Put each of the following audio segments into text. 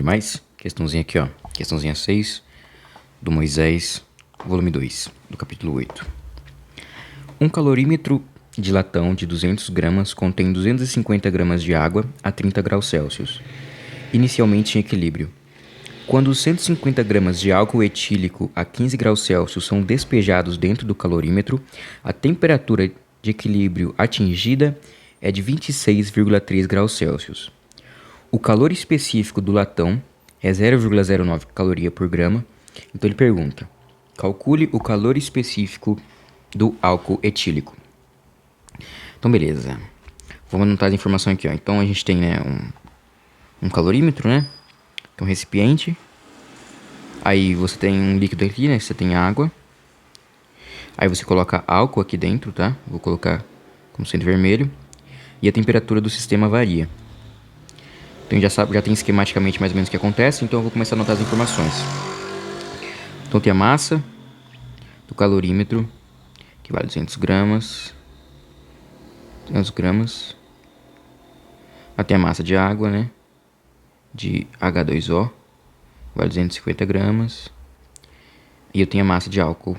mais? Questãozinha aqui, ó. Questãozinha 6 do Moisés, volume 2, do capítulo 8. Um calorímetro de latão de 200 gramas contém 250 gramas de água a 30 graus Celsius, inicialmente em equilíbrio. Quando os 150 gramas de álcool etílico a 15 graus Celsius são despejados dentro do calorímetro, a temperatura de equilíbrio atingida é de 26,3 graus Celsius. O calor específico do latão é 0,09 caloria por grama. Então ele pergunta: calcule o calor específico do álcool etílico. Então beleza. Vamos anotar as informações aqui, ó. Então a gente tem, né, um calorímetro, né? Que é um recipiente. Aí você tem um líquido aqui, né? Você tem água. Aí você coloca álcool aqui dentro, tá? Vou colocar como sendo vermelho. E a temperatura do sistema varia. Então já tem esquematicamente mais ou menos o que acontece. Então eu vou começar a anotar as informações. Então tem a massa do calorímetro, que vale 200 gramas. 200 gramas. Aí tem a massa de água, né? De H2O, vale 250 gramas. E eu tenho a massa de álcool,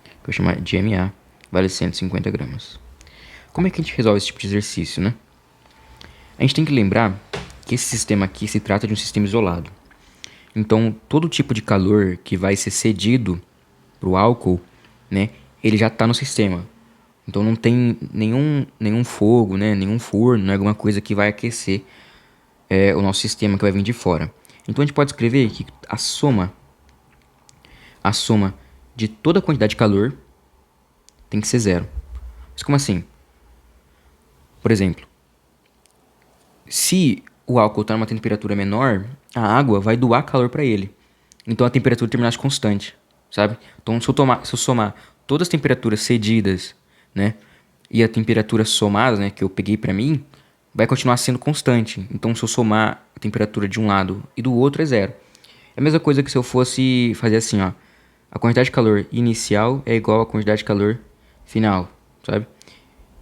que eu vou chamar de Ma, vale 150 gramas. Como é que a gente resolve esse tipo de exercício, né? A gente tem que lembrar que esse sistema aqui se trata de um sistema isolado. Então, todo tipo de calor que vai ser cedido para o álcool, né, ele já está no sistema. Então, não tem nenhum fogo, né, nenhum forno, né, alguma coisa que vai aquecer o nosso sistema que vai vir de fora. Então, a gente pode escrever que a soma de toda a quantidade de calor tem que ser zero. Mas como assim? Por exemplo, se o álcool está numa temperatura menor, a água vai doar calor para ele. Então a temperatura terminasse constante, sabe? Então se eu somar todas as temperaturas cedidas, né, e a temperatura somada, né, que eu peguei para mim, vai continuar sendo constante. Então se eu somar a temperatura de um lado e do outro é zero. É a mesma coisa que se eu fosse fazer assim, ó. A quantidade de calor inicial é igual à quantidade de calor final, sabe?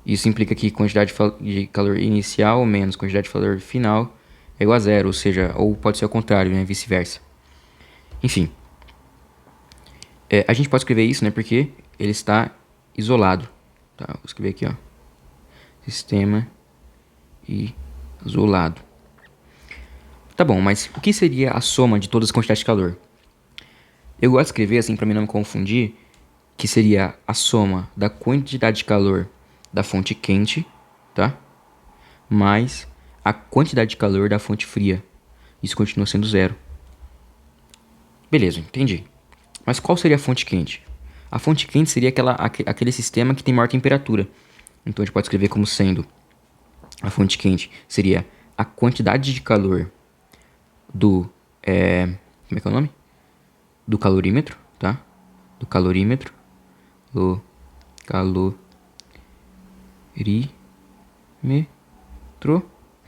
Isso implica que quantidade de calor inicial menos quantidade de calor final é igual a zero, ou seja, ou pode ser ao contrário, né, vice-versa. Enfim, a gente pode escrever isso, né, porque ele está isolado. Tá, vou escrever aqui, ó, sistema isolado. Tá bom, mas o que seria a soma de todas as quantidades de calor? Eu gosto de escrever assim para mim não me confundir, que seria a soma da quantidade de calor da fonte quente, tá? Mais a quantidade de calor da fonte fria. Isso continua sendo zero. Beleza, entendi. Mas qual seria a fonte quente? A fonte quente seria aquele sistema que tem maior temperatura. Então a gente pode escrever como sendo a fonte quente seria a quantidade de calor do... como é que é o nome? Do calorímetro, tá? Do calorímetro. Do calorímetro,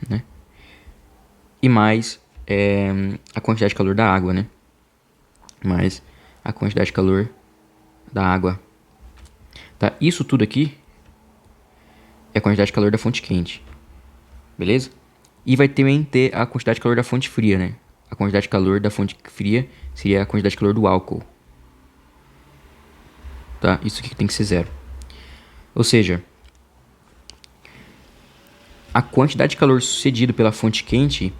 né? E mais a quantidade de calor da água, né? Mais a quantidade de calor da água. Tá? Isso tudo aqui é a quantidade de calor da fonte quente. Beleza? E vai também ter a quantidade de calor da fonte fria, né? A quantidade de calor da fonte fria seria a quantidade de calor do álcool. Tá? Isso aqui tem que ser zero. Ou seja, a quantidade de calor cedido pela fonte quente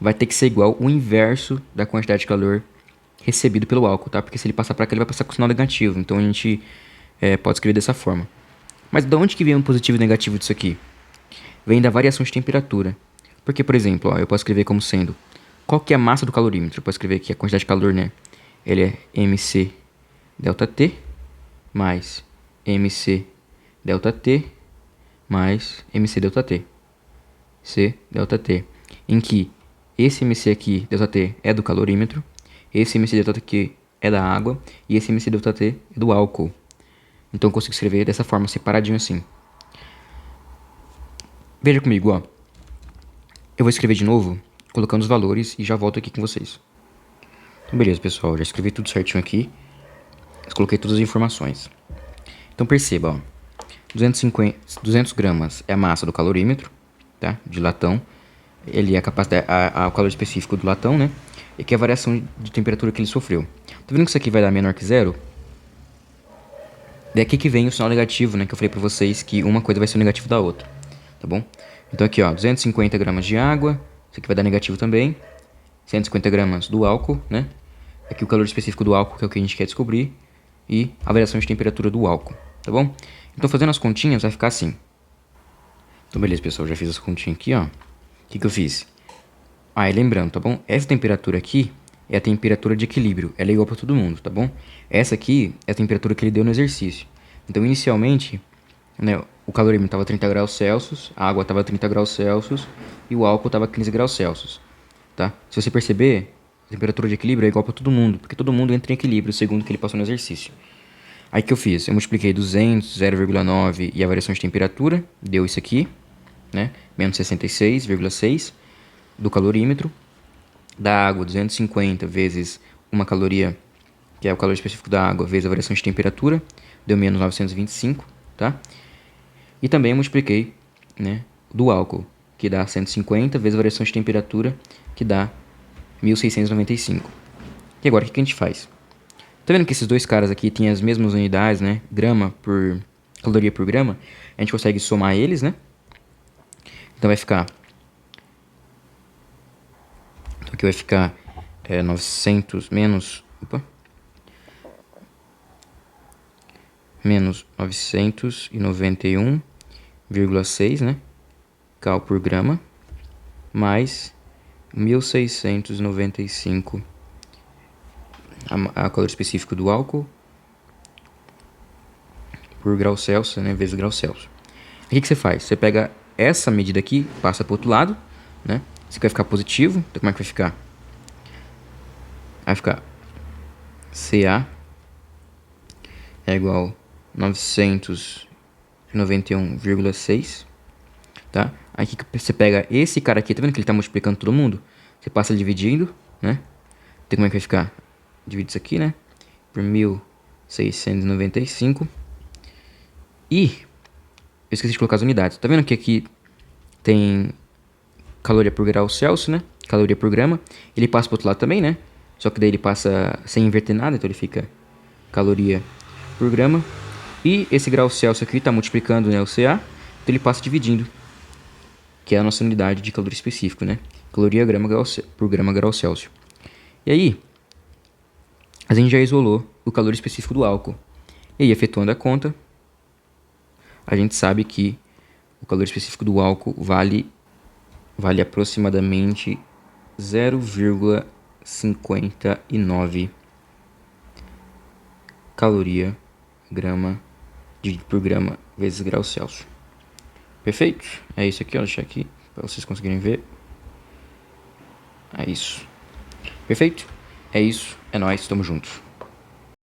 vai ter que ser igual o inverso da quantidade de calor recebido pelo álcool, tá? Porque se ele passar para cá, ele vai passar com sinal negativo. Então a gente pode escrever dessa forma. Mas de onde que vem o positivo e negativo disso aqui? Vem da variação de temperatura. Porque, por exemplo, ó, eu posso escrever como sendo... Qual que é a massa do calorímetro? Eu posso escrever aqui a quantidade de calor, né? Ele é MC delta T mais MC delta T mais MC delta T. C delta T. Em que esse MC aqui, delta T, é do calorímetro. Esse MC delta T é da água. E esse MC delta T é do álcool. Então eu consigo escrever dessa forma, separadinho assim. Veja comigo, ó. Eu vou escrever de novo, colocando os valores e já volto aqui com vocês. Então beleza, pessoal. Já escrevi tudo certinho aqui. Coloquei todas as informações. Então perceba, ó. 200 gramas é a massa do calorímetro, tá? De latão. ele é a capacidade, o calor específico do latão, né? E aqui é a variação de temperatura que ele sofreu. Tá vendo que isso aqui vai dar menor que zero? Daqui que vem o sinal negativo, né? Que eu falei pra vocês que uma coisa vai ser o negativo da outra, tá bom? Então aqui, ó, 250 gramas de água, isso aqui vai dar negativo também. 150 gramas do álcool, né? Aqui o calor específico do álcool, que é o que a gente quer descobrir. E a variação de temperatura do álcool, tá bom? Então fazendo as continhas vai ficar assim. Então beleza, pessoal, já fiz as continhas aqui, ó. O que eu fiz? Ah, e lembrando, tá bom? Essa temperatura aqui é a temperatura de equilíbrio. Ela é igual para todo mundo, tá bom? Essa aqui é a temperatura que ele deu no exercício. Então, inicialmente, né, o calorímetro estava 30 graus Celsius, a água estava 30 graus Celsius e o álcool estava 15 graus Celsius, tá? Se você perceber, a temperatura de equilíbrio é igual para todo mundo, porque todo mundo entra em equilíbrio segundo o que ele passou no exercício. Aí o que eu fiz? Eu multipliquei 200, 0,9 e a variação de temperatura, deu isso aqui, né? Menos 66,6 do calorímetro. Da água, 250 vezes uma caloria, que é o calor específico da água, vezes a variação de temperatura, deu menos 925, tá? E também eu multipliquei, né, do álcool, que dá 150 vezes a variação de temperatura, que dá 1695. E agora o que a gente faz? Tá vendo que esses dois caras aqui têm as mesmas unidades, né? Grama por caloria por grama. A gente consegue somar eles, né? Então vai ficar... Então aqui vai ficar 900 menos... Opa. Menos 991,6, né? Cal por grama. Mais 1695 a calor específico do álcool por grau Celsius, né, vezes grau Celsius. O que você faz? Você pega essa medida aqui, passa para o outro lado, né? Isso aqui vai ficar positivo. Então como é que vai ficar? Vai ficar Ca é igual a 991,6, tá? Aí que você pega esse cara aqui, tá vendo que ele tá multiplicando todo mundo? Você passa ele dividindo, né? Então como é que vai ficar? Divide isso aqui, né? Por 1695. E eu esqueci de colocar as unidades. Tá vendo que aqui tem caloria por grau Celsius, né? Caloria por grama. Ele passa pro outro lado também, né? Só que daí ele passa sem inverter nada, então ele fica caloria por grama. E esse grau Celsius aqui tá multiplicando, né, o Ca, então ele passa dividindo, que é a nossa unidade de calor específico, né? Caloria por grama grau Celsius. E aí, a gente já isolou o calor específico do álcool. E aí, efetuando a conta, a gente sabe que o calor específico do álcool vale aproximadamente 0,59 caloria grama por grama vezes grau Celsius. Perfeito? É isso aqui, ó, deixar aqui para vocês conseguirem ver. É isso. Perfeito? É isso, é nóis, tamo junto.